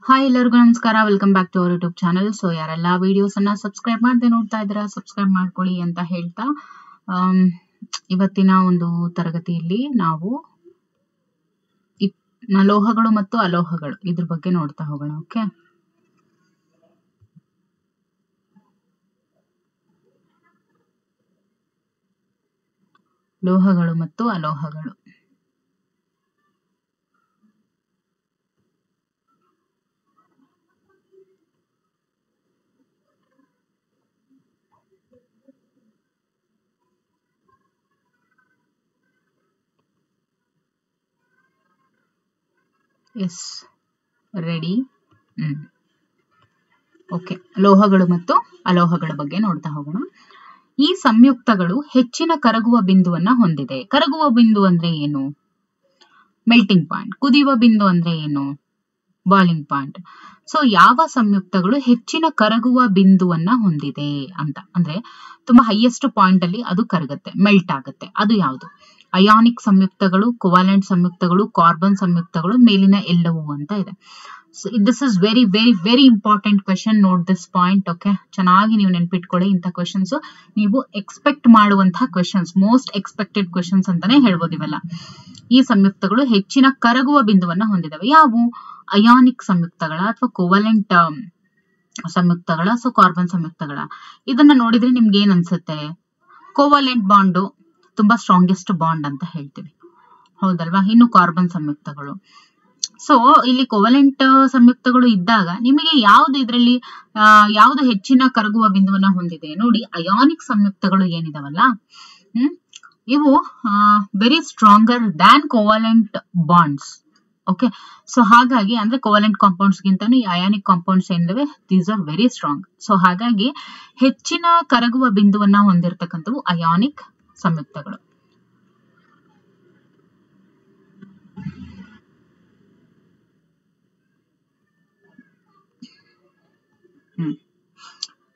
Hi ಎಲ್ಲರಿಗೂ ನಮಸ್ಕಾರ, welcome back to our YouTube channel. So ಯಾರೆಲ್ಲ ವಿಡಿಯೋಸ್ ಅನ್ನ ಸಬ್ಸ್ಕ್ರೈಬ್ ಮಾಡದೆ ನೋಡ್ತಾ ಇದ್ದೀರಾ, ಸಬ್ಸ್ಕ್ರೈಬ್ ಮಾಡ್ಕೊಳ್ಳಿ ಅಂತ ಹೇಳ್ತಾ ಇವತ್ತಿನ ಒಂದು ತರಗತಿಯಲ್ಲಿ ನಾವು ಲೋಹಗಳು ಮತ್ತು ಅಲೋಹಗಳು ಇದ್ರ ಬಗ್ಗೆ ನೋಡ್ತಾ ಹೋಗೋಣ. ಓಕೆ, ಲೋಹಗಳು ಮತ್ತು ಅಲೋಹಗಳು. S, ready. ಓಕೆ, ಲೋಹಗಳು ಮತ್ತು ಅಲೋಹಗಳ ಬಗ್ಗೆ ನೋಡ್ತಾ ಹೋಗೋಣ. ಈ ಸಂಯುಕ್ತಗಳು ಹೆಚ್ಚಿನ ಕರಗುವ ಬಿಂದುವನ್ನ ಹೊಂದಿದೆ. ಕರಗುವ ಬಿಂದು ಅಂದ್ರೆ ಏನು? Melting point. ಕುದಿಯುವ ಬಿಂದು ಅಂದ್ರೆ ಏನು? Boiling point. ಸೊ ಯಾವ ಸಂಯುಕ್ತಗಳು ಹೆಚ್ಚಿನ ಕರಗುವ ಬಿಂದುವನ್ನ ಹೊಂದಿದೆ ಅಂತ ಅಂದ್ರೆ ತುಂಬಾ ಹೈಯೆಸ್ಟ್ ಪಾಯಿಂಟ್ ಅಲ್ಲಿ ಅದು ಕರಗುತ್ತೆ, ಮೆಲ್ಟ್ ಆಗುತ್ತೆ. ಅದು ಯಾವುದು? ಅಯಾನಿಕ್ ಸಂಯುಕ್ತಗಳು, ಕೋವಾಲೆಂಟ್ ಸಂಯುಕ್ತಗಳು, ಕಾರ್ಬನ್ ಸಂಯುಕ್ತಗಳು, ಮೇಲಿನ ಎಲ್ಲವೂ ಅಂತ ಇದೆ. This is very very very important question. Note this point. Okay, ಚೆನ್ನಾಗಿ ನೀವು ನೆನ್ಪಿಟ್ಕೊಳ್ಳಿ. ಇಂಥ ಕ್ವೆಶನ್ಸ್ ನೀವು ಎಕ್ಸ್ಪೆಕ್ಟ್ ಮಾಡುವಂತಹ ಕ್ವೆಶನ್ಸ್, ಮೋಸ್ಟ್ ಎಕ್ಸ್ಪೆಕ್ಟೆಡ್ ಕ್ವೆಶನ್ಸ್ ಅಂತಾನೆ ಹೇಳ್ಬೋದು ಇವೆಲ್ಲ. ಈ ಸಂಯುಕ್ತಗಳು ಹೆಚ್ಚಿನ ಕರಗುವ ಬಿಂದುವನ್ನ ಹೊಂದಿದವೆ. ಯಾವುವು? ಅಯಾನಿಕ್ ಸಂಯುಕ್ತಗಳ ಅಥವಾ ಕೋವಾಲೆಂಟ್ ಸಂಯುಕ್ತಗಳ, ಸೊ ಕಾರ್ಬನ್ ಸಂಯುಕ್ತಗಳ. ಇದನ್ನ ನೋಡಿದ್ರೆ ನಿಮ್ಗೆ ಏನ್ ಅನ್ಸುತ್ತೆ? ಕೋವಾಲೆಂಟ್ ಬಾಂಡು ತುಂಬಾ ಸ್ಟ್ರಾಂಗೆಸ್ಟ್ ಬಾಂಡ್ ಅಂತ ಹೇಳ್ತೀವಿ, ಹೌದಲ್ವಾ? ಇನ್ನು ಕಾರ್ಬನ್ ಸಂಯುಕ್ತಗಳು. ಸೊ ಇಲ್ಲಿ ಕೋವಾಲೆಂಟ್ ಸಂಯುಕ್ತಗಳು ಇದ್ದಾಗ ನಿಮಗೆ ಯಾವ್ದು ಇದರಲ್ಲಿ ಯಾವ್ದು ಹೆಚ್ಚಿನ ಕರಗುವ ಬಿಂದುವನ್ನ ಹೊಂದಿದೆ? ನೋಡಿ, ಅಯಾನಿಕ್ ಸಂಯುಕ್ತಗಳು ಏನಿದಾವಲ್ಲ, ಇವು very stronger than covalent bonds. Okay, so ಹಾಗಾಗಿ ಅಂದ್ರೆ ಕೋವಾಲೆಂಟ್ ಕಾಂಪೌಂಡ್ಸ್ ಗಿಂತನೂ ಈ ಅಯಾನಿಕ್ ಕಾಂಪೌಂಡ್ಸ್ ಏನಿದಾವೆ, these are very strong. So ಹಾಗಾಗಿ ಹೆಚ್ಚಿನ ಕರಗುವ ಬಿಂದುವನ್ನ ಹೊಂದಿರತಕ್ಕಂಥವು ಅಯಾನಿಕ್ ಸಂಯುಕ್ತಗಳು.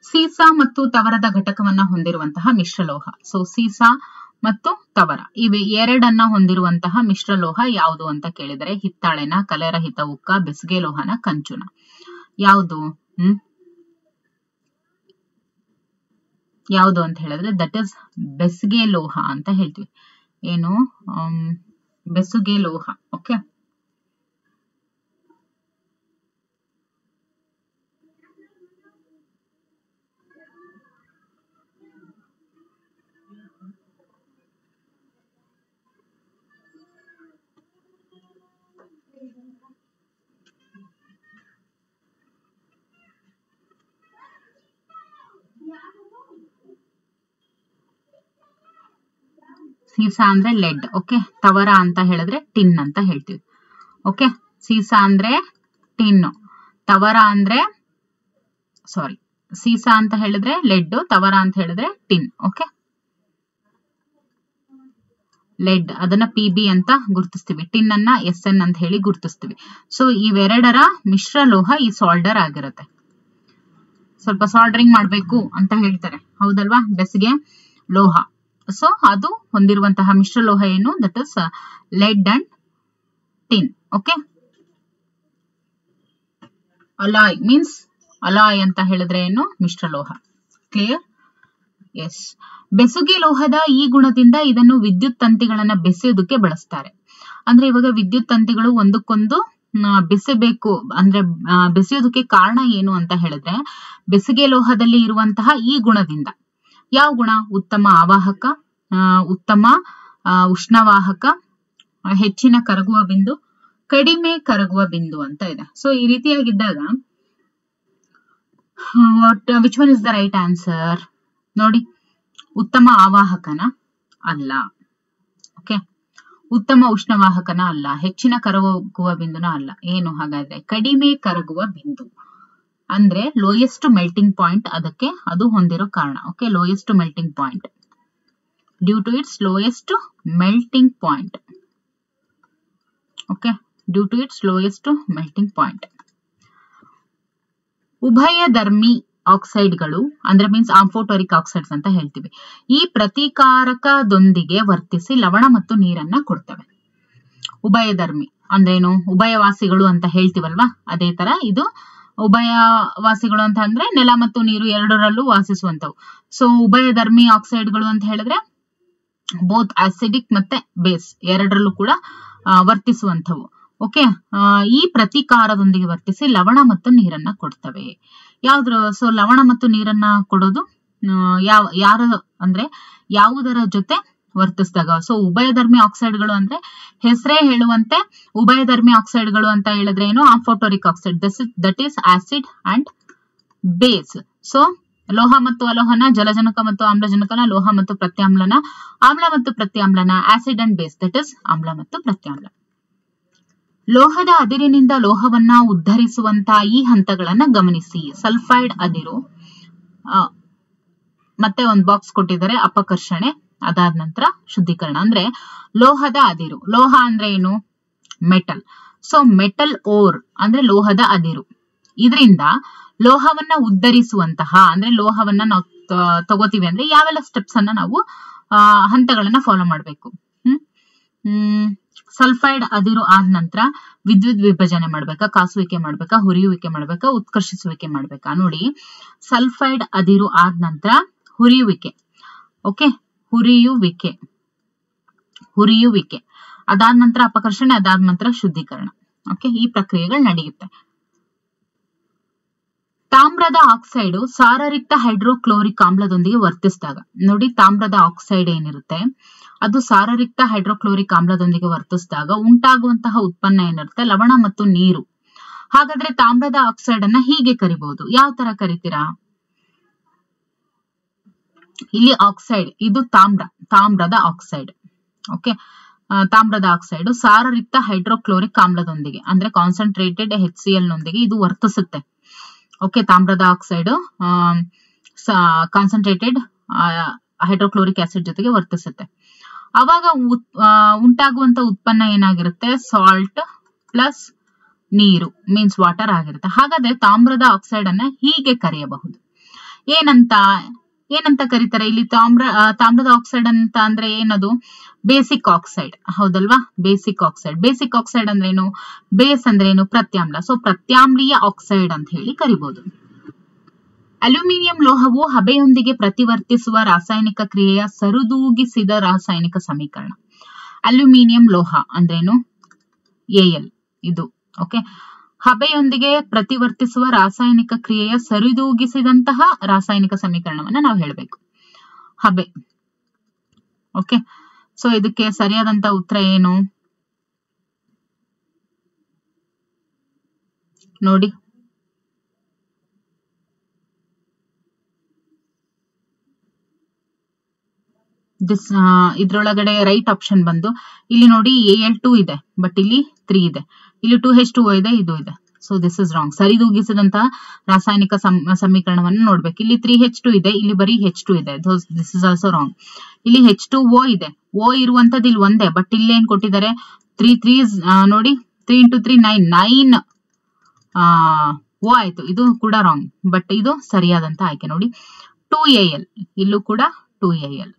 ಸೀಸಾ ಮತ್ತು ತವರದ ಘಟಕವನ್ನ ಹೊಂದಿರುವಂತಹ ಮಿಶ್ರಲೋಹ. ಸೊ ಸೀಸಾ ಮತ್ತು ತವರ ಇವೆ ಎರಡನ್ನ ಹೊಂದಿರುವಂತಹ ಮಿಶ್ರಲೋಹ ಯಾವುದು ಅಂತ ಕೇಳಿದರೆ ಹಿತ್ತಾಳೆನ, ಕಲೆರಹಿತ ಉಕ್ಕ, ಬೆಸುಗೆ ಲೋಹನ, ಕಂಚುನ. ಯಾವುದು ಯಾವುದು ಅಂತ ಹೇಳಿದ್ರೆ ದಟ್ ಇಸ್ ಬೆಸುಗೆ ಲೋಹ ಅಂತ ಹೇಳ್ತೀವಿ. ಏನು? ಬೆಸುಗೆ ಲೋಹ. ಓಕೆ, ಸೀಸಾ ಅಂದ್ರೆ ಲೆಡ್. ಓಕೆ, ತವರ ಅಂತ ಹೇಳಿದ್ರೆ ಟಿನ್ ಅಂತ ಹೇಳ್ತೀವಿ. ಓಕೆ, ಸೀಸಾ ಅಂದ್ರೆ ಟಿನ್, ತವರ ಅಂದ್ರೆ ಸೀಸಾ ಅಂತ ಹೇಳಿದ್ರೆ ಲೆಡ್, ತವರ ಅಂತ ಹೇಳಿದ್ರೆ ಟಿನ್. ಓಕೆ, ಲೆಡ್ ಅದನ್ನ PB ಅಂತ ಗುರುತಿಸ್ತೀವಿ, ಟಿನ್ ಅನ್ನ SN ಅಂತ ಹೇಳಿ ಗುರುತಿಸ್ತೀವಿ. ಸೊ ಇವೆರಡರ ಮಿಶ್ರಲೋಹ ಈ ಸಾಲ್ಡರ್ ಆಗಿರುತ್ತೆ. ಸ್ವಲ್ಪ ಸಾಲ್ಡರಿಂಗ್ ಮಾಡ್ಬೇಕು ಅಂತ ಹೇಳ್ತಾರೆ, ಹೌದಲ್ವಾ? ಬೆಸುಗೆ ಲೋಹ. ಸೊ ಅದು ಹೊಂದಿರುವಂತಹ ಮಿಶ್ರಲೋಹ ಏನು? That is lead and tin. Okay, alloy means alloy ಅಂತ ಹೇಳಿದ್ರೆ ಏನು? ಮಿಶ್ರಲೋಹ. ಕ್ಲಿಯರ್? ಎಸ್. ಬೆಸುಗೆ ಲೋಹದ ಈ ಗುಣದಿಂದ ಇದನ್ನು ವಿದ್ಯುತ್ ತಂತಿಗಳನ್ನ ಬೆಸೆಯೋದಕ್ಕೆ ಬಳಸ್ತಾರೆ. ಅಂದ್ರೆ ಇವಾಗ ವಿದ್ಯುತ್ ತಂತಿಗಳು ಒಂದಕ್ಕೊಂದು ಬೆಸೆಬೇಕು ಅಂದ್ರೆ ಬೆಸೆಯೋದಕ್ಕೆ ಕಾರಣ ಏನು ಅಂತ ಹೇಳಿದ್ರೆ ಬೆಸುಗೆ ಲೋಹದಲ್ಲಿ ಇರುವಂತಹ ಈ ಗುಣದಿಂದ. ಯಾವ ಗುಣ? ಉತ್ತಮ ಆವಾಹಕ, ಉತ್ತಮ ಉಷ್ಣವಾಹಕ, ಹೆಚ್ಚಿನ ಕರಗುವ ಬಿಂದು, ಕಡಿಮೆ ಕರಗುವ ಬಿಂದು ಅಂತ ಇದೆ. ಸೊ ಈ ರೀತಿಯಾಗಿದ್ದಾಗ which one is the right answer? ನೋಡಿ, ಉತ್ತಮ ಆವಾಹಕನ ಅಲ್ಲ. ಓಕೆ, ಉತ್ತಮ ಉಷ್ಣವಾಹಕನ ಅಲ್ಲ, ಹೆಚ್ಚಿನ ಕರಗುವ ಬಿಂದುನ ಅಲ್ಲ. ಏನು ಹಾಗಾದ್ರೆ? ಕಡಿಮೆ ಕರಗುವ ಬಿಂದು ಅಂದ್ರೆ ಲೋಯೆಸ್ಟ್ ಮೆಲ್ಟಿಂಗ್ ಪಾಯಿಂಟ್ ಅದಕ್ಕೆ ಅದು ಹೊಂದಿರೋ ಕಾರಣ. Okay, lowest melting point, due to its lowest melting point. Okay, due to its lowest melting point. ಉಭಯಧರ್ಮಿ ಆಕ್ಸೈಡ್ಗಳು ಅಂದ್ರೆ ಮೀನ್ಸ್ ಆಂಫೋಟೋರಿಕ್ ಆಕ್ಸೈಡ್ಸ್ ಅಂತ ಹೇಳ್ತೀವಿ. ಈ ಪ್ರತಿಕಾರಕದೊಂದಿಗೆ ವರ್ತಿಸಿ ಲವಣ ಮತ್ತು ನೀರನ್ನ ಕೊಡ್ತವೆ. ಉಭಯಧರ್ಮಿ ಅಂದ್ರೇನು, ಉಭಯವಾಸಿಗಳು ಅಂತ ಹೇಳ್ತೀವಲ್ವಾ, ಅದೇ ತರ ಇದು ಉಭಯವಾಸಿಗಳು ಅಂತ ಅಂದ್ರೆ ನೆಲ ಮತ್ತು ನೀರು ಎರಡರಲ್ಲೂ ವಾಸಿಸುವಂತವು. ಸೊ ಉಭಯಧರ್ಮಿ ಆಕ್ಸೈಡ್ಗಳು ಅಂತ ಹೇಳಿದ್ರೆ ಬೋತ್ ಆಸಿಡಿಕ್ ಮತ್ತೆ ಬೇಸ್ ಎರಡರಲ್ಲೂ ಕೂಡ ವರ್ತಿಸುವಂತವು. ಓಕೆ, ಈ ಪ್ರತಿಕಾರದೊಂದಿಗೆ ವರ್ತಿಸಿ ಲವಣ ಮತ್ತು ನೀರನ್ನ ಕೊಡ್ತವೆ. ಯಾವ್ದ್ರ ಸೊ ಲವಣ ಮತ್ತು ನೀರನ್ನ ಕೊಡೋದು ಯಾರ ಅಂದ್ರೆ ಯಾವುದರ ಜೊತೆ ವರ್ತಿಸಿದಾಗ. ಸೊ ಉಭಯಧರ್ಮಿ ಆಕ್ಸೈಡ್ಗಳು ಅಂದ್ರೆ ಹೆಸರೇ ಹೇಳುವಂತೆ ಉಭಯಧರ್ಮಿ ಆಕ್ಸೈಡ್ಗಳು ಅಂತ ಹೇಳಿದ್ರೆ ಏನು, amphoteric oxide, that is acid and base. So ಲೋಹ ಮತ್ತು ಅಲೋಹನ, ಜಲಜನಕ ಮತ್ತು ಆಮ್ಲಜನಕನ, ಲೋಹ ಮತ್ತು ಪ್ರತ್ಯಾಮ್ಲನ, ಆಮ್ಲ ಮತ್ತು ಪ್ರತ್ಯಾಮ್ಲನ, acid and base, that is ಆಮ್ಲ ಮತ್ತು ಪ್ರತ್ಯಾಮ್ಲ. ಲೋಹದ ಅದಿರಿನಿಂದ ಲೋಹವನ್ನ ಉದ್ಧರಿಸುವಂತ ಈ ಹಂತಗಳನ್ನ ಗಮನಿಸಿ. ಸಲ್ಫೈಡ್ ಅದಿರು, ಮತ್ತೆ ಒಂದು ಬಾಕ್ಸ್ ಕೊಟ್ಟಿದ್ದಾರೆ, ಅಪಕರ್ಷಣೆ, ಅದಾದ ನಂತರ ಶುದ್ಧೀಕರಣ. ಅಂದ್ರೆ ಲೋಹದ ಅದಿರು, ಲೋಹ ಅಂದ್ರೆ ಏನು, ಮೆಟಲ್. ಸೊ ಮೆಟಲ್ ಓರ್ ಅಂದ್ರೆ ಲೋಹದ ಅದಿರು. ಇದರಿಂದ ಲೋಹವನ್ನ ಉದ್ಧರಿಸುವಂತಹ, ಅಂದ್ರೆ ಲೋಹವನ್ನ ನಾವು ತಗೋತೀವಿ ಅಂದ್ರೆ ಯಾವೆಲ್ಲ ಸ್ಟೆಪ್ಸ್ ಅನ್ನ ನಾವು ಹಂತಗಳನ್ನ ಫಾಲೋ ಮಾಡ್ಬೇಕು. ಸಲ್ಫೈಡ್ ಅದಿರು ಆದ ನಂತರ ವಿದ್ಯುತ್ ವಿಭಜನೆ ಮಾಡ್ಬೇಕಾ, ಕಾಸುವಿಕೆ ಮಾಡ್ಬೇಕಾ, ಹುರಿಯುವಿಕೆ ಮಾಡ್ಬೇಕಾ, ಉತ್ಕರ್ಷಿಸುವಿಕೆ ಮಾಡ್ಬೇಕಾ? ನೋಡಿ, ಸಲ್ಫೈಡ್ ಅದಿರು ಆದ ನಂತರ ಹುರಿಯುವಿಕೆ. ಓಕೆ, ಹುರಿಯುವಿಕೆ ಅದಾದ ನಂತರ ಅಪಕರ್ಷಣೆ, ಅದಾದ ನಂತರ ಶುದ್ಧೀಕರಣ. ಓಕೆ, ಈ ಪ್ರಕ್ರಿಯೆಗಳು ನಡೆಯುತ್ತೆ. ತಾಮ್ರದ ಆಕ್ಸೈಡ್ ಸಾರರಿಕ್ತ ಹೈಡ್ರೋಕ್ಲೋರಿಕ್ ಆಮ್ಲದೊಂದಿಗೆ ವರ್ತಿಸಿದಾಗ, ನೋಡಿ ತಾಮ್ರದ ಆಕ್ಸೈಡ್ ಏನಿರುತ್ತೆ ಅದು ಸಾರರಿಕ್ತ ಹೈಡ್ರೋಕ್ಲೋರಿಕ್ ಆಮ್ಲದೊಂದಿಗೆ ವರ್ತಿಸಿದಾಗ ಉಂಟಾಗುವಂತಹ ಉತ್ಪನ್ನ ಏನಿರುತ್ತೆ ಲವಣ ಮತ್ತು ನೀರು. ಹಾಗಾದ್ರೆ ತಾಮ್ರದ ಆಕ್ಸೈಡ್ ಅನ್ನ ಹೀಗೆ ಕರಿಬಹುದು. ಯಾವ ತರ ಕರಿತೀರಾ? ಇಲ್ಲಿ ಆಕ್ಸೈಡ್, ಇದು ತಾಮ್ರದ ಆಕ್ಸೈಡ್. ಓಕೆ, ತಾಮ್ರದ ಆಕ್ಸೈಡ್ ಸಾರರಿಕ್ತ ಹೈಡ್ರೋಕ್ಲೋರಿಕ್ ಆಮ್ಲದೊಂದಿಗೆ ಅಂದ್ರೆ ಕಾನ್ಸಂಟ್ರೇಟೆಡ್ HCl ನೊಂದಿಗೆ ಇದು ವರ್ತಿಸುತ್ತೆ. ಓಕೆ, ತಾಮ್ರದ ಆಕ್ಸೈಡ್ ಕಾನ್ಸಂಟ್ರೇಟೆಡ್ ಹೈಡ್ರೋಕ್ಲೋರಿಕ್ ಆಸಿಡ್ ಜೊತೆಗೆ ವರ್ತಿಸುತ್ತೆ. ಅವಾಗ ಉಂಟಾಗುವಂತ ಉತ್ಪನ್ನ ಏನಾಗಿರುತ್ತೆ, ಸಾಲ್ಟ್ ಪ್ಲಸ್ ನೀರು ಮೀನ್ಸ್ ವಾಟರ್ ಆಗಿರುತ್ತೆ. ಹಾಗಾದ್ರೆ ತಾಮ್ರದ ಆಕ್ಸೈಡ್ ಅನ್ನ ಹೀಗೆ ಕರೆಯಬಹುದು. ಏನಂತ ಕರೀತಾರೆ ಇಲ್ಲಿ? ತಾಮ್ರದ ಆಕ್ಸೈಡ್ ಅಂತ ಅಂದ್ರೆ ಏನದು? ಬೇಸಿಕ್ ಆಕ್ಸೈಡ್, ಹೌದಲ್ವಾ? ಬೇಸಿಕ್ ಆಕ್ಸೈಡ್ ಅಂದ್ರೇನು? ಬೇಸ್ ಅಂದ್ರೇನು? ಪ್ರತ್ಯಾಮ್ಲ. ಸೊ ಪ್ರತ್ಯಾಮ್ಲೀಯ ಆಕ್ಸೈಡ್ ಅಂತ ಹೇಳಿ ಕರಿಬಹುದು. ಅಲ್ಯೂಮಿನಿಯಂ ಲೋಹವು ಹಬೆಯೊಂದಿಗೆ ಪ್ರತಿವರ್ತಿಸುವ ರಾಸಾಯನಿಕ ಕ್ರಿಯೆಯ ಸರಿದೂಗಿಸಿದ ರಾಸಾಯನಿಕ ಸಮೀಕರಣ. ಅಲ್ಯೂಮಿನಿಯಂ ಲೋಹ ಅಂದ್ರೇನು? Al ಇದು. ಓಕೆ, ಹಬೆಯೊಂದಿಗೆ ಪ್ರತಿವರ್ತಿಸುವ ರಾಸಾಯನಿಕ ಕ್ರಿಯೆಯ ಸರಿದೂಗಿಸಿದಂತಹ ರಾಸಾಯನಿಕ ಸಮೀಕರಣವನ್ನ ನಾವು ಹೇಳಬೇಕು. ಹಬೆ. ಓಕೆ, ಸೊ ಇದಕ್ಕೆ ಸರಿಯಾದಂತ ಉತ್ತರ ಏನು ನೋಡಿ? ಇದ್ರೊಳಗಡೆ ರೈಟ್ ಆಪ್ಷನ್ ಬಂದು ಇಲ್ಲಿ ನೋಡಿ Al2 ಇದೆ, ಬಟ್ ಇಲ್ಲಿ 3 ಇದೆ, ಇಲ್ಲಿ 2H2O ಇದೆ, ಇದು ಇದೆ. So this is wrong. ಸರಿದೂಗಿಸಿದಂತಹ ರಾಸಾಯನಿಕ ಸಮೀಕರಣವನ್ನು ನೋಡ್ಬೇಕು. ಇಲ್ಲಿ 3H2 ಇದೆ, ಇಲ್ಲಿ ಬರೀ H2 ಇದೆ. This is also wrong. ಇಲ್ಲಿ H2O ಇದೆ, O ಇರುವಂತದ್ದು ಇಲ್ಲಿ ಒಂದೇ, ಬಟ್ ಇಲ್ಲಿ ಏನ್ ಕೊಟ್ಟಿದ್ದಾರೆ 3 ನೋಡಿ 3 × 3 9 O ಆಯ್ತು. ಇದು ಕೂಡ ರಾಂಗ್, ಬಟ್ ಇದು ಸರಿಯಾದಂತ ಆಯ್ಕೆ ನೋಡಿ. 2Al ಇಲ್ಲೂ ಕೂಡ 2Al.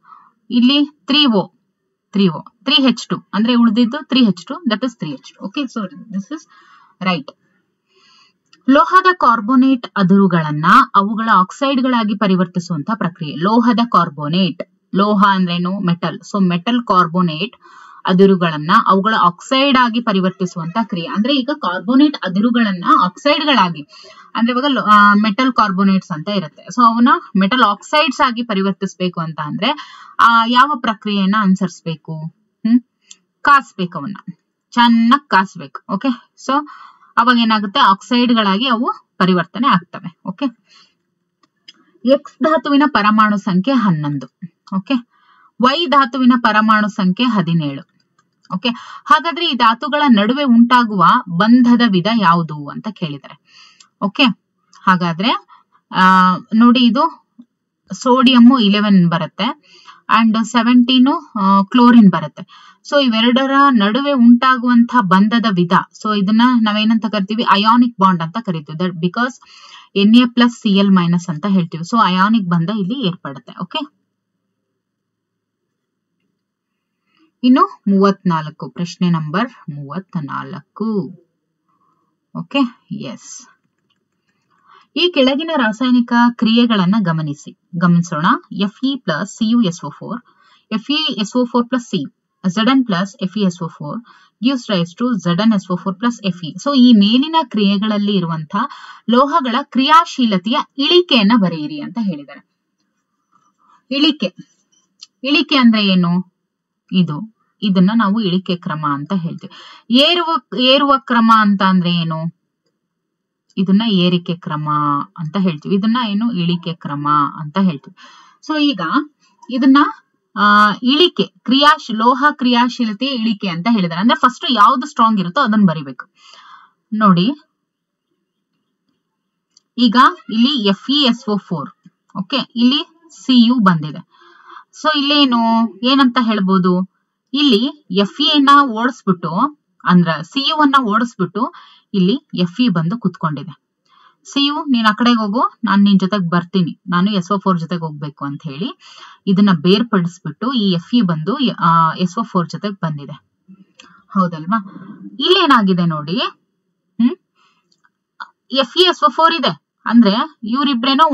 ಇಲ್ಲಿ 3O 3H2 ಅಂದ್ರೆ ಉಳಿದಿದ್ದು 3H2, that is 3H2. Okay, so this is right. ಲೋಹದ ಕಾರ್ಬೋನೇಟ್ ಅದಿರುಗಳನ್ನ ಅವುಗಳ ಆಕ್ಸೈಡ್ಗಳಾಗಿ ಪರಿವರ್ತಿಸುವಂತಹ ಪ್ರಕ್ರಿಯೆ. ಲೋಹದ ಕಾರ್ಬೋನೇಟ್, ಲೋಹ ಅಂದ್ರೇನು? ಮೆಟಲ್. ಸೊ ಮೆಟಲ್ ಕಾರ್ಬೋನೇಟ್ ಅದಿರುಗಳನ್ನ ಅವುಗಳ ಆಕ್ಸೈಡ್ ಆಗಿ ಪರಿವರ್ತಿಸುವಂತ ಕ್ರಿಯೆ. ಅಂದ್ರೆ ಈಗ ಕಾರ್ಬೋನೇಟ್ ಅದಿರುಗಳನ್ನ ಆಕ್ಸೈಡ್ಗಳಾಗಿ, ಅಂದ್ರೆ ಇವಾಗ ಮೆಟಲ್ ಕಾರ್ಬೋನೇಟ್ಸ್ ಅಂತ ಇರುತ್ತೆ. ಸೊ ಅವನ್ನ ಮೆಟಲ್ ಆಕ್ಸೈಡ್ಸ್ ಆಗಿ ಪರಿವರ್ತಿಸಬೇಕು ಅಂತ ಅಂದ್ರೆ ಯಾವ ಪ್ರಕ್ರಿಯೆಯನ್ನ ಅನುಸರಿಸಬೇಕು? ಕಾಸ್ಬೇಕು, ಅವನ್ನ ಚೆನ್ನಾಗಿ ಕಾಸ್ಬೇಕು. ಓಕೆ, ಸೊ ಅವಾಗ ಏನಾಗುತ್ತೆ, ಆಕ್ಸೈಡ್ಗಳಾಗಿ ಅವು ಪರಿವರ್ತನೆ ಆಗ್ತವೆ. ಓಕೆ, X ಧಾತುವಿನ ಪರಮಾಣು ಸಂಖ್ಯೆ 11. ಓಕೆ, Y ಧಾತುವಿನ ಪರಮಾಣು ಸಂಖ್ಯೆ 17. ಓಕೆ, ಹಾಗಾದ್ರೆ ಈ ಧಾತುಗಳ ನಡುವೆ ಉಂಟಾಗುವ ಬಂಧದ ವಿಧ ಯಾವುದು ಅಂತ ಕೇಳಿದ್ದಾರೆ. ಓಕೆ, ಹಾಗಾದ್ರೆ ನೋಡಿ, ಇದು ಸೋಡಿಯಂ 11 ಬರುತ್ತೆ ಅಂಡ್ 17 ಕ್ಲೋರಿನ್ ಬರುತ್ತೆ. ಸೊ ಇವೆರಡರ ನಡುವೆ ಉಂಟಾಗುವಂತಹ ಬಂಧದ ವಿಧ, ಸೊ ಇದನ್ನ ನಾವೇನಂತ ಕರಿತೀವಿ? ಅಯಾನಿಕ್ ಬಾಂಡ್ ಅಂತ ಕರಿತೀವಿ. ದಟ್ ಬಿಕಾಸ್ Na+Cl- ಅಂತ ಹೇಳ್ತೀವಿ. ಸೊ ಅಯಾನಿಕ್ ಬಂಧ ಇಲ್ಲಿ ಏರ್ಪಡುತ್ತೆ. ಓಕೆ, ಇನ್ನು 34 ಪ್ರಶ್ನೆ ನಂಬರ್ 34. Okay, S. ಈ ಕೆಳಗಿನ ರಾಸಾಯನಿಕ ಕ್ರಿಯೆಗಳನ್ನ ಗಮನಿಸೋಣ. Fe+CuSO4, FeSO4 plus C, Zn plus FeSO4 gives rise to ZnSO4 plus Fe. So ಈ ಮೇಲಿನ ಕ್ರಿಯೆಗಳಲ್ಲಿ ಇರುವಂತಹ ಲೋಹಗಳ ಕ್ರಿಯಾಶೀಲತೆಯ ಇಳಿಕೆಯನ್ನ ಬರೆಯಿರಿ ಅಂತ ಹೇಳಿದ್ದಾರೆ. ಇಳಿಕೆ ಅಂದ್ರೆ ಏನು? ಇದನ್ನ ನಾವು ಇಳಿಕೆ ಕ್ರಮ ಅಂತ ಹೇಳ್ತೀವಿ. ಏರುವ ಕ್ರಮ ಅಂತ ಅಂದ್ರೆ ಏನು? ಇದನ್ನ ಏರಿಕೆ ಕ್ರಮ ಅಂತ ಹೇಳ್ತೀವಿ. ಇದನ್ನ ಏನು? ಇಳಿಕೆ ಕ್ರಮ ಅಂತ ಹೇಳ್ತೀವಿ. ಸೊ ಈಗ ಇದನ್ನ ಇಳಿಕೆ ಲೋಹ ಕ್ರಿಯಾಶೀಲತೆ ಇಳಿಕೆ ಅಂತ ಹೇಳಿದಾರೆ. ಅಂದ್ರೆ ಫಸ್ಟ್ ಯಾವ್ದು ಸ್ಟ್ರಾಂಗ್ ಇರುತ್ತೋ ಅದನ್ನ ಬರಿಬೇಕು. ನೋಡಿ, ಈಗ ಇಲ್ಲಿ FeSO4, ಓಕೆ, ಇಲ್ಲಿ Cu ಬಂದಿದೆ. ಸೊ ಇಲ್ಲೇನು ಏನಂತ ಹೇಳ್ಬೋದು? ಇಲ್ಲಿ Fe ನ ಓಡಿಸ್ಬಿಟ್ಟು ಅಂದ್ರ Cu ಅನ್ನ ಓಡಿಸ್ಬಿಟ್ಟು ಇಲ್ಲಿ Fe ಬಂದು ಕುತ್ಕೊಂಡಿದೆ. Cu ನೀನ್ ಆ ಕಡೆಗೆ ಹೋಗು, ನಾನ್ ನಿನ್ ಜೊತೆಗೆ ಬರ್ತೀನಿ, ನಾನು SO4 ಜೊತೆಗೆ ಹೋಗ್ಬೇಕು ಅಂತ ಹೇಳಿ ಇದನ್ನ ಬೇರ್ಪಡಿಸ್ಬಿಟ್ಟು ಈ Fe ಬಂದು SO4 ಜೊತೆಗೆ ಬಂದಿದೆ. ಹೌದಲ್ವಾ? ಇಲ್ಲೇನಾಗಿದೆ ನೋಡಿ, FeSO4 ಇದೆ ಅಂದ್ರೆ ಇವ್ರಿಬ್ರೇನೋ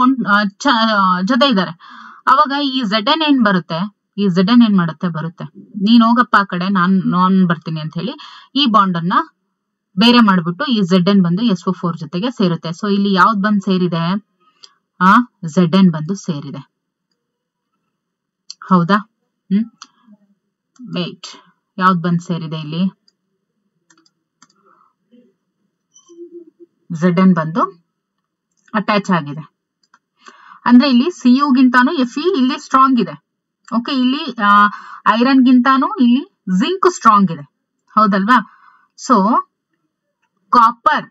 ಜೊತೆ ಇದ್ದಾರೆ. ಅವಾಗ ಈ Zn ಏನ್ ಬರುತ್ತೆ? ಈ Zn ಏನ್ ಬರುತ್ತೆ, ನೀನ್ ಹೋಗಪ್ಪ ಆ ಕಡೆ, ನಾನ್ ಬರ್ತೀನಿ ಅಂತ ಹೇಳಿ ಈ ಬಾಂಡ್ ಅನ್ನ ಬೇರೆ ಮಾಡ್ಬಿಟ್ಟು ಈ Zn ಬಂದು SO4 ಜೊತೆಗೆ ಸೇರುತ್ತೆ. ಸೊ ಇಲ್ಲಿ ಯಾವ್ದು ಬಂದು ಸೇರಿದೆ? Zn ಬಂದು ಸೇರಿದೆ. ಹೌದಾ? ವೇಟ್, ಯಾವ್ದು ಬಂದು ಸೇರಿದೆ ಇಲ್ಲಿ? Zn ಬಂದು ಅಟ್ಯಾಚ್ ಆಗಿದೆ. ಅಂದ್ರೆ ಇಲ್ಲಿ Cu ಗಿಂತಾನು Fe ಇಲ್ಲಿ ಸ್ಟ್ರಾಂಗ್ ಇದೆ. ಓಕೆ, ಇಲ್ಲಿ ಐರನ್ ಗಿಂತಾನು ಇಲ್ಲಿ ಜಿಂಕ್ ಸ್ಟ್ರಾಂಗ್ ಇದೆ. ಹೌದಲ್ವಾ? ಸೊ ಕಾಪರ್,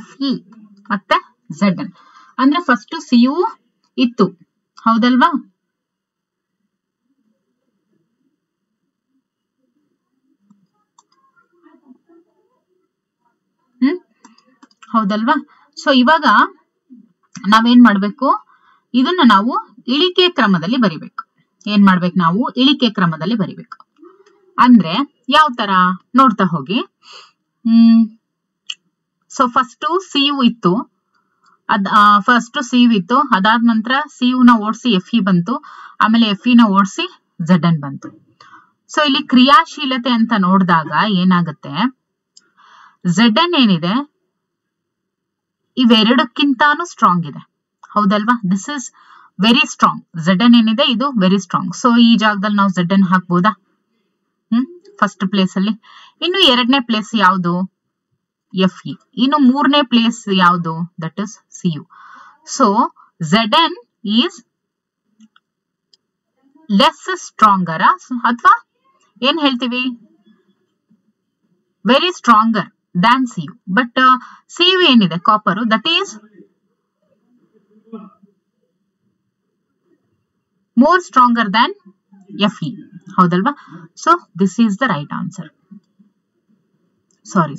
Fe ಮತ್ತೆ Zn ಅಂದ್ರೆ ಫಸ್ಟ್ Cu ಇತ್ತು. ಹೌದಲ್ವಾ? ಹೌದಲ್ವಾ? ಸೊ ಇವಾಗ ನಾವೇನ್ ಮಾಡ್ಬೇಕು? ಇದನ್ನ ನಾವು ಇಳಿಕೆ ಕ್ರಮದಲ್ಲಿ ಬರಿಬೇಕು. ಏನ್ ಮಾಡ್ಬೇಕು? ನಾವು ಇಳಿಕೆ ಕ್ರಮದಲ್ಲಿ ಬರಿಬೇಕು. ಅಂದ್ರೆ ಯಾವ ತರ ನೋಡ್ತಾ ಹೋಗಿ. ಸೊ ಫಸ್ಟ್ Cu ಇತ್ತು, ಅದಾದ ನಂತರ Cu ನ ಓಡಿಸಿ Fe ಬಂತು, ಆಮೇಲೆ Fe ನ ಓಡಿಸಿ Zn ಬಂತು. ಸೊ ಇಲ್ಲಿ ಕ್ರಿಯಾಶೀಲತೆ ಅಂತ ನೋಡಿದಾಗ ಏನಾಗುತ್ತೆ? Zn ಏನಿದೆ ಇವೆರಡಕ್ಕಿಂತಾನು ಸ್ಟ್ರಾಂಗ್ ಇದೆ. ಹೌದಲ್ವಾ? This is very strong. Zn ಏನಿದೆ ಇದು ವೆರಿ ಸ್ಟ್ರಾಂಗ್. ಸೊ ಈ ಜಾಗದಲ್ಲಿ ನಾವು Zn ಹಾಕ್ಬೋದಾ? ಫಸ್ಟ್ ಪ್ಲೇಸ್ ಅಲ್ಲಿ. ಇನ್ನು ಎರಡನೇ ಪ್ಲೇಸ್ ಯಾವುದು? Fe. ಇನ್ನು ಮೂರನೇ ಪ್ಲೇಸ್ ಯಾವುದು? That is Cu. So Zn is less stronger ಅಥವಾ ಏನ್ ಹೇಳ್ತೀವಿ? Very stronger than Cu. But Cu ಏನಿದೆ copper, that is more stronger than Fe. ಹೌದಲ್ವಾ? So this is the right answer. Sorry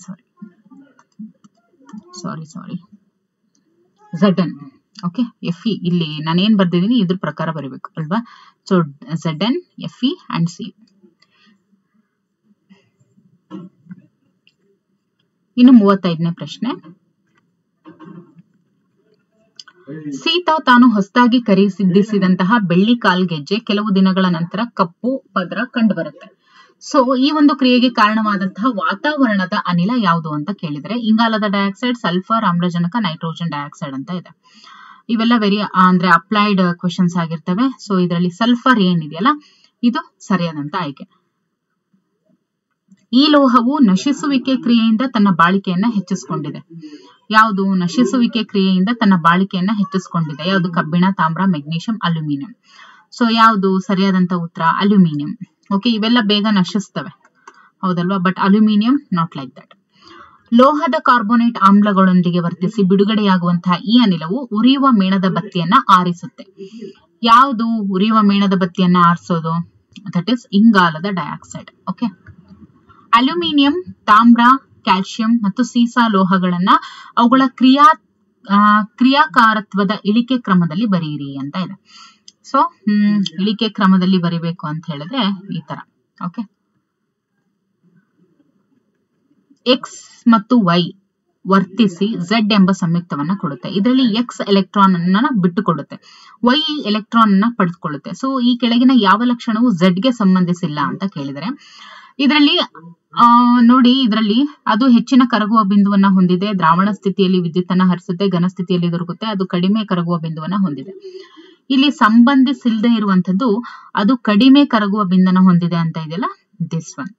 Zn. Okay, Fe ಇಲ್ಲಿ ನಾನು ಏನ್ ಬರ್ದಿದ್ದೀನಿ ಇದ್ರ ಪ್ರಕಾರ ಬರೀಬೇಕು ಅಲ್ವಾ? So Zn, Fe and Cu. ಇನ್ನು 35ನೇ ಪ್ರಶ್ನೆ. ಸೀತಾ ತಾನು ಹೊಸದಾಗಿ ಖರೀದಿಸಿದಂತಹ ಬೆಳ್ಳಿ ಕಾಲ್ಗೆಜ್ಜೆ ಕೆಲವು ದಿನಗಳ ನಂತರ ಕಪ್ಪು ಪದರ ಕಂಡು ಬರುತ್ತೆ. ಸೊ ಈ ಒಂದು ಕ್ರಿಯೆಗೆ ಕಾರಣವಾದಂತಹ ವಾತಾವರಣದ ಅನಿಲ ಯಾವುದು ಅಂತ ಕೇಳಿದ್ರೆ ಇಂಗಾಲದ ಡೈಆಕ್ಸೈಡ್, ಸಲ್ಫರ್, ಆಮ್ಲಜನಕ, ನೈಟ್ರೋಜನ್ ಡೈಆಕ್ಸೈಡ್ ಅಂತ ಇದೆ. ಇವೆಲ್ಲ ಅಂದ್ರೆ ಅಪ್ಲೈಡ್ ಕ್ವೆಶನ್ಸ್ ಆಗಿರ್ತವೆ. ಸೊ ಇದರಲ್ಲಿ ಸಲ್ಫರ್ ಏನಿದೆಯಲ್ಲ ಇದು ಸರಿಯಾದಂತ ಆಯ್ಕೆ. ಈ ಲೋಹವು ನಶಿಸುವಿಕೆ ಕ್ರಿಯೆಯಿಂದ ತನ್ನ ಬಾಳಿಕೆಯನ್ನ ಹೆಚ್ಚಿಸಿಕೊಂಡಿದೆ. ಯಾವುದು ನಶಿಸುವಿಕೆ ಕ್ರಿಯೆಯಿಂದ ತನ್ನ ಬಾಳಿಕೆಯನ್ನ ಹೆಚ್ಚಿಸಿಕೊಂಡಿದೆ? ಯಾವುದು? ಕಬ್ಬಿಣ, ತಾಮ್ರ, ಮೆಗ್ನೀಷಿಯಂ, ಅಲ್ಯೂಮಿನಿಯಂ. ಸೊ ಯಾವುದು ಸರಿಯಾದಂತ ಉತ್ತರ? ಅಲ್ಯೂಮಿನಿಯಂ. ಓಕೆ, ಇವೆಲ್ಲ ಬೇಗ ನಶಿಸ್ತವೆ. ಹೌದಲ್ವಾ? But aluminium not like that. ಲೋಹದ ಕಾರ್ಬೋನೇಟ್ ಆಮ್ಲಗಳೊಂದಿಗೆ ವರ್ತಿಸಿ ಬಿಡುಗಡೆಯಾಗುವಂತಹ ಈ ಅನಿಲವು ಉರಿಯುವ ಮೇಣದ ಬತ್ತಿಯನ್ನ ಆರಿಸುತ್ತೆ. ಯಾವುದು ಉರಿಯುವ ಮೇಣದ ಬತ್ತಿಯನ್ನ ಆರಿಸೋದು? ದಟ್ ಇಸ್ ಇಂಗಾಲದ ಡೈಆಕ್ಸೈಡ್. ಓಕೆ, ಅಲ್ಯೂಮಿನಿಯಂ, ತಾಮ್ರ, ಕ್ಯಾಲ್ಸಿಯಂ ಮತ್ತು ಸೀಸಾ ಲೋಹಗಳನ್ನ ಅವುಗಳ ಕ್ರಿಯಾಕಾರತ್ವದ ಇಳಿಕೆ ಕ್ರಮದಲ್ಲಿ ಬರೆಯಿರಿ ಅಂತ ಇದೆ. ಸೊ ಇಳಿಕೆ ಕ್ರಮದಲ್ಲಿ ಬರಿಬೇಕು ಅಂತ ಹೇಳಿದ್ರೆ ಈ ತರ. ಓಕೆ, ಎಕ್ಸ್ ಮತ್ತು ವೈ ವರ್ತಿಸಿ ಝೆಡ್ ಎಂಬ ಸಂಯುಕ್ತವನ್ನ ಕೊಡುತ್ತೆ. ಇದರಲ್ಲಿ ಎಕ್ಸ್ ಎಲೆಕ್ಟ್ರಾನ್ ಅನ್ನ ಬಿಟ್ಟು ಕೊಡುತ್ತೆ, ವೈ ಎಲೆಕ್ಟ್ರಾನ್ ಅನ್ನ ಪಡೆದುಕೊಳ್ಳುತ್ತೆ. ಸೊ ಈ ಕೆಳಗಿನ ಯಾವ ಲಕ್ಷಣವು ಝೆಡ್ ಗೆ ಸಂಬಂಧಿಸಿಲ್ಲ ಅಂತ ಕೇಳಿದರೆ, ಇದರಲ್ಲಿ ನೋಡಿ, ಇದರಲ್ಲಿ ಅದು ಹೆಚ್ಚಿನ ಕರಗುವ ಬಿಂದುವನ್ನ ಹೊಂದಿದೆ, ದ್ರಾವಣ ಸ್ಥಿತಿಯಲ್ಲಿ ವಿದ್ಯುತ್ ಅನ್ನ ಹರಿಸುತ್ತೆ, ಘನ ಸ್ಥಿತಿಯಲ್ಲಿ ದೊರಕುತ್ತೆ, ಅದು ಕಡಿಮೆ ಕರಗುವ ಬಿಂದುವನ್ನ ಹೊಂದಿದೆ. ಇಲ್ಲಿ ಸಂಬಂಧಿಸಿಲ್ಲದೆ ಇರುವಂತದ್ದು ಅದು ಕಡಿಮೆ ಕರಗುವ ಬಿಂದುವನ್ನ ಹೊಂದಿದೆ ಅಂತ ಇದೆಯಲ್ಲ, ದಿಸ್ ಒನ್.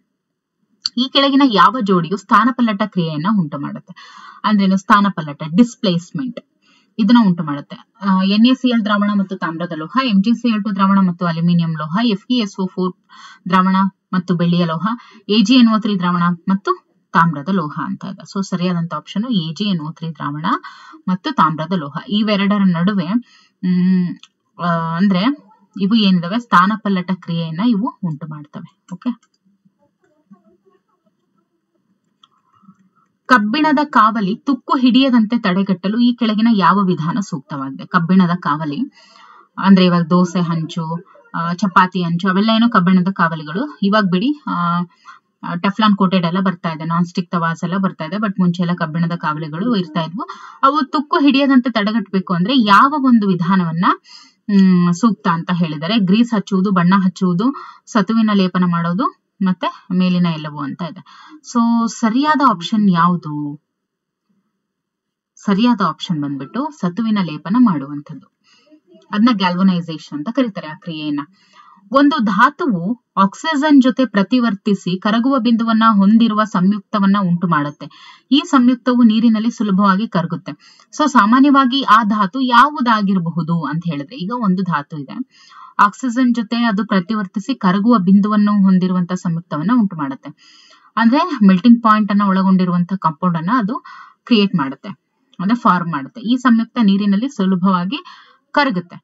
ಈ ಕೆಳಗಿನ ಯಾವ ಜೋಡಿಯು ಸ್ಥಾನಪಲ್ಲಟ ಕ್ರಿಯೆಯನ್ನ ಉಂಟು ಮಾಡುತ್ತೆ? ಅಂದ್ರೇನು ಸ್ಥಾನಪಲ್ಲಟ? ಡಿಸ್ಪ್ಲೇಸ್ಮೆಂಟ್ ಇದನ್ನ ಉಂಟು ಮಾಡುತ್ತೆ. NaCl ದ್ರಾವಣ ಮತ್ತು ತಾಮ್ರದ ಲೋಹ, MgCl2 ದ್ರಾವಣ ಮತ್ತು ಅಲ್ಯೂಮಿನಿಯಂ ಲೋಹ, FeSO4 ದ್ರಾವಣ ಮತ್ತು ಬೆಳ್ಳಿಯ ಲೋಹ, AgNO3 ದ್ರಾವಣ ಮತ್ತು ತಾಮ್ರದ ಲೋಹ ಅಂತ ಇದೆ. ಸೊ ಸರಿಯಾದಂತ ಆಪ್ಷನ್ AgNO3 ದ್ರಾವಣ ಮತ್ತು ತಾಮ್ರದ ಲೋಹ. ಇವೆರಡರ ನಡುವೆ ಅಂದ್ರೆ ಇವು ಏನಿದಾವೆ, ಸ್ಥಾನಪಲ್ಲಟ ಕ್ರಿಯೆಯನ್ನ ಇವು ಉಂಟು ಮಾಡ್ತವೆ. ಓಕೆ, ಕಬ್ಬಿಣದ ಕಾವಲಿ ತುಕ್ಕು ಹಿಡಿಯದಂತೆ ತಡೆಗಟ್ಟಲು ಈ ಕೆಳಗಿನ ಯಾವ ವಿಧಾನ ಸೂಕ್ತವಾಗಿದೆ? ಕಬ್ಬಿಣದ ಕಾವಲಿ ಅಂದ್ರೆ ಇವಾಗ ದೋಸೆ ಹಂಚು, ಚಪಾತಿ ಹಂಚು ಅವೆಲ್ಲ ಏನು ಕಬ್ಬಿಣದ ಕಾವಲಿಗಳು. ಇವಾಗ ಬಿಡಿ ಟೆಫ್ಲಾನ್ ಕೋಟೆಡ್ ಎಲ್ಲ ಬರ್ತಾ ಇದೆ, ನಾನ್ ಸ್ಟಿಕ್ ತವಾಸ್ ಎಲ್ಲ ಬರ್ತಾ ಇದೆ, ಬಟ್ ಮುಂಚೆ ಎಲ್ಲ ಕಬ್ಬಿಣದ ಕಾವಲಿಗಳು ಇರ್ತಾ ಇದ್ವು. ಅವು ತುಕ್ಕು ಹಿಡಿಯದಂತೆ ತಡೆಗಟ್ಟಬೇಕು ಅಂದ್ರೆ ಯಾವ ಒಂದು ವಿಧಾನವನ್ನ ಸೂಕ್ತ ಅಂತ ಹೇಳಿದರೆ, ಗ್ರೀಸ್ ಹಚ್ಚುವುದು, ಬಣ್ಣ ಹಚ್ಚುವುದು, ಸತುವಿನ ಲೇಪನ ಮಾಡೋದು, ಮತ್ತೆ ಮೇಲಿನ ಎಲ್ಲವೂ ಅಂತ ಇದೆ. ಸೊ ಸರಿಯಾದ ಆಪ್ಷನ್ ಯಾವುದು? ಸರಿಯಾದ ಆಪ್ಷನ್ ಬಂದ್ಬಿಟ್ಟು ಸತುವಿನ ಲೇಪನ ಮಾಡುವಂಥದ್ದು. ಅದನ್ನ ಗ್ಯಾಲ್ವನೈಸೇಷನ್ ಅಂತ ಕರೀತಾರೆ ಆ ಕ್ರಿಯೆಯನ್ನ. ಒಂದು ಧಾತುವು ಆಕ್ಸಿಜನ್ ಜೊತೆ ಪ್ರತಿವರ್ತಿಸಿ ಕರಗುವ ಬಿಂದುವನ್ನ ಹೊಂದಿರುವ ಸಂಯುಕ್ತವನ್ನ ಉಂಟು ಮಾಡುತ್ತೆ. ಈ ಸಂಯುಕ್ತವು ನೀರಿನಲ್ಲಿ ಸುಲಭವಾಗಿ ಕರಗುತ್ತೆ. ಸೊ ಸಾಮಾನ್ಯವಾಗಿ ಆ ಧಾತು ಯಾವುದಾಗಿರಬಹುದು ಅಂತ ಹೇಳಿದ್ರೆ, ಈಗ ಒಂದು ಧಾತು ಇದೆ, ಆಕ್ಸಿಜನ್ ಜೊತೆ ಅದು ಪ್ರತಿವರ್ತಿಸಿ ಕರಗುವ ಬಿಂದುವನ್ನು ಹೊಂದಿರುವಂತಹ ಸಂಯುಕ್ತವನ್ನ ಉಂಟು ಮಾಡುತ್ತೆ. ಅಂದ್ರೆ ಮೆಲ್ಟಿಂಗ್ ಪಾಯಿಂಟ್ ಅನ್ನ ಒಳಗೊಂಡಿರುವಂತಹ ಕಾಂಪೌಂಡ್ ಅನ್ನ ಅದು ಕ್ರಿಯೇಟ್ ಮಾಡುತ್ತೆ, ಅಂದ್ರೆ ಫಾರ್ಮ್ ಮಾಡುತ್ತೆ. ಈ ಸಂಯುಕ್ತ ನೀರಿನಲ್ಲಿ ಸುಲಭವಾಗಿ ಕರಗುತ್ತೆ.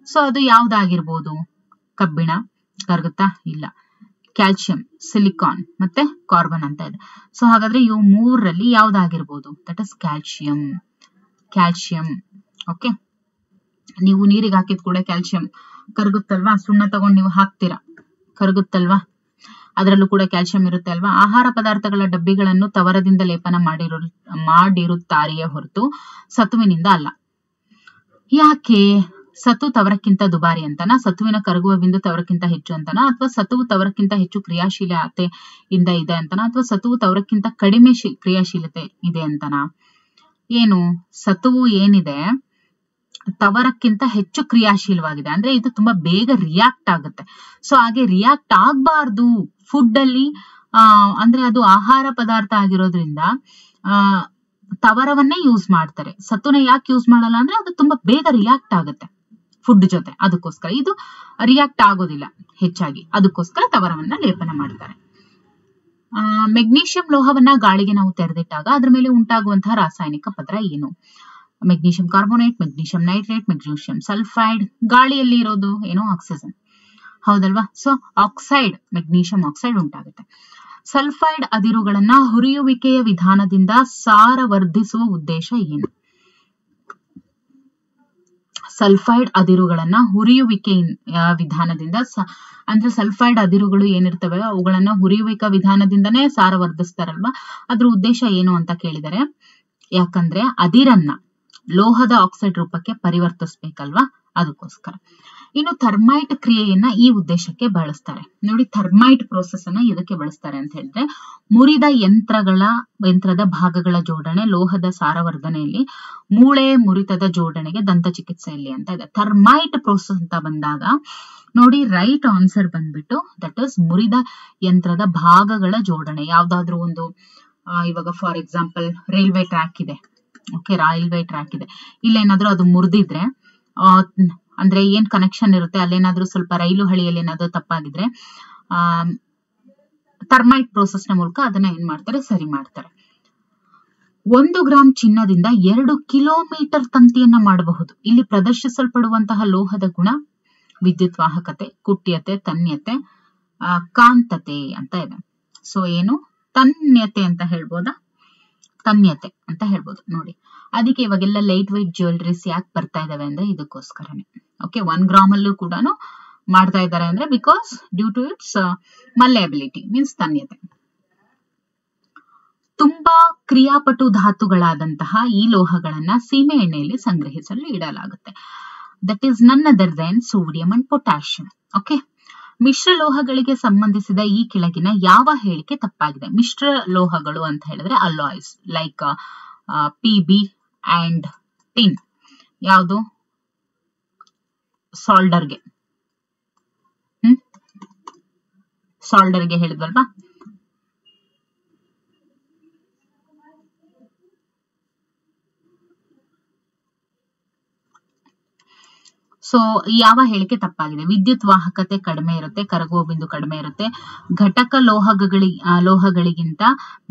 ಸೊ ಅದು ಯಾವ್ದಾಗಿರ್ಬೋದು? ಕಬ್ಬಿಣ ಕರಗುತ್ತಾ? ಇಲ್ಲ. ಕ್ಯಾಲ್ಸಿಯಂ, ಸಿಲಿಕಾನ್ ಮತ್ತೆ ಕಾರ್ಬನ್ ಅಂತ ಇದೆ. ಸೊ ಹಾಗಾದ್ರೆ ಇವು ಮೂರರಲ್ಲಿ ಯಾವ್ದಾಗಿರ್ಬೋದು? That is calcium. Calcium. Okay, ನೀವು ನೀರಿಗೆ ಹಾಕಿದ ಕೂಡ ಕ್ಯಾಲ್ಸಿಯಂ ಕರಗುತ್ತಲ್ವಾ? ಸುಣ್ಣ ತಗೊಂಡು ನೀವು ಹಾಕ್ತೀರಾ, ಕರಗುತ್ತಲ್ವಾ? ಅದರಲ್ಲೂ ಕೂಡ ಕ್ಯಾಲ್ಸಿಯಂ ಇರುತ್ತೆ ಅಲ್ವಾ? ಆಹಾರ ಪದಾರ್ಥಗಳ ಡಬ್ಬಿಗಳನ್ನು ತವರದಿಂದ ಲೇಪನ ಮಾಡಿರುತ್ತಾರೆಯೇ ಹೊರತು ಸತುವಿನಿಂದ ಅಲ್ಲ. ಯಾಕೆ? ಸತು ತವರಕ್ಕಿಂತ ದುಬಾರಿ ಅಂತನಾ, ಸತುವಿನ ಕರಗುವ ಬಿಂದು ತವರಕ್ಕಿಂತ ಹೆಚ್ಚು ಅಂತನಾ, ಅಥವಾ ಸತುವು ತವರಕ್ಕಿಂತ ಹೆಚ್ಚು ಕ್ರಿಯಾಶೀಲತೆಯಿಂದ ಇದೆ ಅಂತನಾ, ಅಥವಾ ಸತುವು ತವರಕ್ಕಿಂತ ಕಡಿಮೆ ಕ್ರಿಯಾಶೀಲತೆ ಇದೆ ಅಂತನಾ? ಏನು? ಸತುವು ಏನಿದೆ ತವರಕ್ಕಿಂತ ಹೆಚ್ಚು ಕ್ರಿಯಾಶೀಲವಾಗಿದೆ, ಅಂದ್ರೆ ಇದು ತುಂಬಾ ಬೇಗ ರಿಯಾಕ್ಟ್ ಆಗುತ್ತೆ. ಸೊ ಹಾಗೆ ರಿಯಾಕ್ಟ್ ಆಗ್ಬಾರ್ದು ಫುಡ್ ಅಲ್ಲಿ, ಅಂದ್ರೆ ಅದು ಆಹಾರ ಪದಾರ್ಥ ಆಗಿರೋದ್ರಿಂದ ತವರವನ್ನೇ ಯೂಸ್ ಮಾಡ್ತಾರೆ. ಸತುನ ಯಾಕೆ ಯೂಸ್ ಮಾಡಲ್ಲ ಅಂದ್ರೆ ಅದು ತುಂಬಾ ಬೇಗ ರಿಯಾಕ್ಟ್ ಆಗುತ್ತೆ ಫುಡ್ ಜೊತೆ, ಅದಕ್ಕೋಸ್ಕರ. ಇದು ರಿಯಾಕ್ಟ್ ಆಗೋದಿಲ್ಲ ಹೆಚ್ಚಾಗಿ, ಅದಕ್ಕೋಸ್ಕರ ತವರವನ್ನ ಲೇಪನ ಮಾಡ್ತಾರೆ. ಮೆಗ್ನೀಷಿಯಂ ಲೋಹವನ್ನ ಗಾಳಿಗೆ ನಾವು ತೆರೆದಿಟ್ಟಾಗ ಅದ್ರ ಮೇಲೆ ಉಂಟಾಗುವಂತಹ ರಾಸಾಯನಿಕ ಪದರ ಏನು? Magnesium carbonate, magnesium nitrate, magnesium sulphide. ಗಾಳಿಯಲ್ಲಿ ಇರೋದು ಏನೋ ಆಕ್ಸಿಜನ್, ಹೌದಲ್ವಾ? ಸೊ ಆಕ್ಸೈಡ್, ಮೆಗ್ನೀಷಿಯಂ ಆಕ್ಸೈಡ್ ಉಂಟಾಗುತ್ತೆ. ಸಲ್ಫೈಡ್ ಅದಿರುಗಳನ್ನ ಹುರಿಯುವಿಕೆಯ ವಿಧಾನದಿಂದ ಸಾರವರ್ಧಿಸುವ ಉದ್ದೇಶ ಏನು? ಸಲ್ಫೈಡ್ ಅದಿರುಗಳನ್ನ ಹುರಿಯುವಿಕೆಯ ವಿಧಾನದಿಂದ, ಅಂದ್ರೆ ಸಲ್ಫೈಡ್ ಅದಿರುಗಳು ಏನಿರ್ತವೆ ಅವುಗಳನ್ನ ಹುರಿಯುವಿಕೆ ವಿಧಾನದಿಂದನೇ ಸಾರವರ್ಧಿಸ್ತಾರಲ್ವಾ, ಅದ್ರ ಉದ್ದೇಶ ಏನು ಅಂತ ಕೇಳಿದರೆ, ಯಾಕಂದ್ರೆ ಅದಿರನ್ನ ಲೋಹದ ಆಕ್ಸೈಡ್ ರೂಪಕ್ಕೆ ಪರಿವರ್ತಿಸ್ಬೇಕಲ್ವಾ, ಅದಕ್ಕೋಸ್ಕರ. ಇನ್ನು ಥರ್ಮೈಟ್ ಕ್ರಿಯೆಯನ್ನ ಈ ಉದ್ದೇಶಕ್ಕೆ ಬಳಸ್ತಾರೆ. ನೋಡಿ, ಥರ್ಮೈಟ್ ಪ್ರೋಸೆಸ್ ಅನ್ನ ಇದಕ್ಕೆ ಬಳಸ್ತಾರೆ ಅಂತ ಹೇಳಿದ್ರೆ, ಮುರಿದ ಯಂತ್ರದ ಭಾಗಗಳ ಜೋಡಣೆ, ಲೋಹದ ಸಾರವರ್ಧನೆಯಲ್ಲಿ, ಮೂಳೆ ಮುರಿತದ ಜೋಡಣೆಗೆ, ದಂತ ಚಿಕಿತ್ಸೆಯಲ್ಲಿ ಅಂತ ಇದೆ. ಥರ್ಮೈಟ್ ಪ್ರೋಸೆಸ್ ಅಂತ ಬಂದಾಗ ನೋಡಿ, ರೈಟ್ ಆನ್ಸರ್ ಬಂದ್ಬಿಟ್ಟು ದಟ್ ಇಸ್ ಮುರಿದ ಯಂತ್ರದ ಭಾಗಗಳ ಜೋಡಣೆ. ಯಾವ್ದಾದ್ರು ಒಂದು, ಇವಾಗ ಫಾರ್ ಎಕ್ಸಾಂಪಲ್ ರೈಲ್ವೆ ಟ್ರ್ಯಾಕ್ ಇದೆ, ಓಕೆ, ರೈಲ್ವೆ ಟ್ರ್ಯಾಕ್ ಇದೆ, ಇಲ್ಲೇನಾದ್ರೂ ಅದು ಮುರಿದಿದ್ರೆ, ಅಂದ್ರೆ ಏನ್ ಕನೆಕ್ಷನ್ ಇರುತ್ತೆ ಅಲ್ಲೇನಾದ್ರೂ ಸ್ವಲ್ಪ ರೈಲು ಹಳಿಯಲ್ಲಿ ಏನಾದ್ರೂ ತಪ್ಪಾಗಿದ್ರೆ ಥರ್ಮೈಟ್ ಪ್ರೋಸೆಸ್ ನ ಮೂಲಕ ಅದನ್ನ ಏನ್ ಮಾಡ್ತಾರೆ, ಸರಿ ಮಾಡ್ತಾರೆ. 1 ಗ್ರಾಂ ಚಿನ್ನದಿಂದ 2 ಕಿಲೋಮೀಟರ್ ತಂತಿಯನ್ನ ಮಾಡಬಹುದು. ಇಲ್ಲಿ ಪ್ರದರ್ಶಿಸಲ್ಪಡುವಂತಹ ಲೋಹದ ಗುಣ ವಿದ್ಯುತ್ ವಾಹಕತೆ, ಕುಟ್ಯತೆ, ತನ್ಯತೆ, ಕಾಂತತೆ ಅಂತ ಇದೆ. ಸೊ ಏನು? ತನ್ಯತೆ ಅಂತ ಹೇಳ್ಬೋದಾ? ತನ್ಯತೆ ಅಂತ ಹೇಳ್ಬೋದು ನೋಡಿ. ಅದಕ್ಕೆ ಇವಾಗೆಲ್ಲ ಲೈಟ್ ವೈಟ್ ಜ್ಯುವೆಲರೀಸ್ ಯಾಕೆ ಬರ್ತಾ ಇದಾವೆ ಅಂದ್ರೆ ಇದಕ್ಕೋಸ್ಕರನೇ. ಓಕೆ, 1 ಗ್ರಾಮ್ ಅಲ್ಲೂ ಕೂಡ ಮಾಡ್ತಾ ಇದ್ದಾರೆ ಅಂದ್ರೆ because due to its malleability means ತನ್ಯತೆ. ತುಂಬಾ ಕ್ರಿಯಾಪಟು ಧಾತುಗಳಾದಂತಹ ಈ ಲೋಹಗಳನ್ನ ಸೀಮೆ ಎಣ್ಣೆಯಲ್ಲಿ ಸಂಗ್ರಹಿಸಲು ಇಡಲಾಗುತ್ತೆ. That is none other than sodium and potassium. Okay, ಮಿಶ್ರ ಲೋಹಗಳಿಗೆ ಸಂಬಂಧಿಸಿದ ಈ ಕೆಳಗಿನ ಯಾವ ಹೇಳಿಕೆ ತಪ್ಪಾಗಿದೆ? ಮಿಶ್ರ ಲೋಹಗಳು ಅಂತ ಹೇಳಿದ್ರೆ alloys like PB and tin. ಯಾವುದು? ಸಾಲ್ಡರ್ಗೆ ಹೇಳಿದ್ವಲ್ವಾ. ಸೊ ಯಾವ ಹೇಳಿಕೆ ತಪ್ಪಾಗಿದೆ? ವಿದ್ಯುತ್ ವಾಹಕತೆ ಕಡಿಮೆ ಇರುತ್ತೆ, ಕರಗುವ ಬಿಂದು ಕಡಿಮೆ ಇರುತ್ತೆ, ಘಟಕ ಲೋಹಗಳಿಗಿಂತ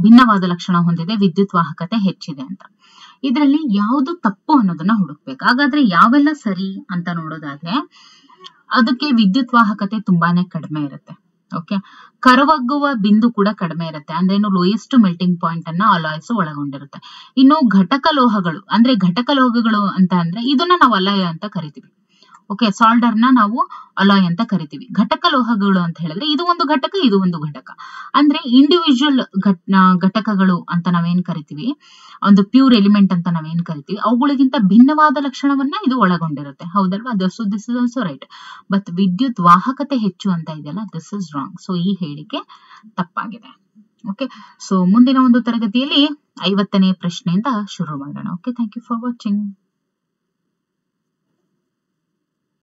ಭಿನ್ನವಾದ ಲಕ್ಷಣ ಹೊಂದಿದೆ, ವಿದ್ಯುತ್ ವಾಹಕತೆ ಹೆಚ್ಚಿದೆ ಅಂತ. ಇದರಲ್ಲಿ ಯಾವುದು ತಪ್ಪು ಅನ್ನೋದನ್ನ ಹುಡುಕ್ಬೇಕು. ಹಾಗಾದ್ರೆ ಯಾವೆಲ್ಲ ಸರಿ ಅಂತ ನೋಡೋದಾದ್ರೆ ಅದಕ್ಕೆ ವಿದ್ಯುತ್ ವಾಹಕತೆ ತುಂಬಾನೇ ಕಡಿಮೆ ಇರುತ್ತೆ. ಓಕೆ, ಕರಗುವ ಬಿಂದು ಕೂಡ ಕಡಿಮೆ ಇರುತ್ತೆ, ಅಂದ್ರೆ ಲೋಯೆಸ್ಟ್ ಮೆಲ್ಟಿಂಗ್ ಪಾಯಿಂಟ್ ಅನ್ನ ಅಲಾಯ್ಸ್ ಒಳಗೊಂಡಿರುತ್ತೆ. ಇನ್ನು ಘಟಕ ಲೋಹಗಳು ಅಂತ ಅಂದ್ರೆ ಇದನ್ನ ನಾವು ಅಲಾಯ್ ಅಂತ ಕರಿತೀವಿ. ಓಕೆ, ಸಾಲ್ಡರ್ ನ ನಾವು ಅಲಾಯ್ ಅಂತ ಕರಿತೀವಿ. ಘಟಕ ಲೋಹಗಳು ಅಂತ ಹೇಳಿದ್ರೆ ಇದು ಒಂದು ಘಟಕ, ಇದು ಒಂದು ಘಟಕ. ಅಂದ್ರೆ ಇಂಡಿವಿಜುವಲ್ ಘಟಕಗಳು ಅಂತ ನಾವೇನ್ ಕರಿತೀವಿ, ಒಂದು ಪ್ಯೂರ್ ಎಲಿಮೆಂಟ್ ಅಂತ ನಾವೇನ್ ಕರಿತೀವಿ, ಅವುಗಳಿಗಿಂತ ಭಿನ್ನವಾದ ಲಕ್ಷಣವನ್ನ ಇದು ಒಳಗೊಂಡಿರುತ್ತೆ. ಹೌದಲ್ವಾ? This is also right. But ವಿದ್ಯುತ್ ವಾಹಕತೆ ಹೆಚ್ಚು ಅಂತ ಇದೆಯಲ್ಲ, ದಿಸ್ ಇಸ್ ರಾಂಗ್. ಸೊ ಈ ಹೇಳಿಕೆ ತಪ್ಪಾಗಿದೆ. ಓಕೆ, ಸೊ ಮುಂದಿನ ಒಂದು ತರಗತಿಯಲ್ಲಿ 50ನೇ ಪ್ರಶ್ನೆಯಿಂದ ಶುರು ಮಾಡೋಣ. Okay, thank you for watching.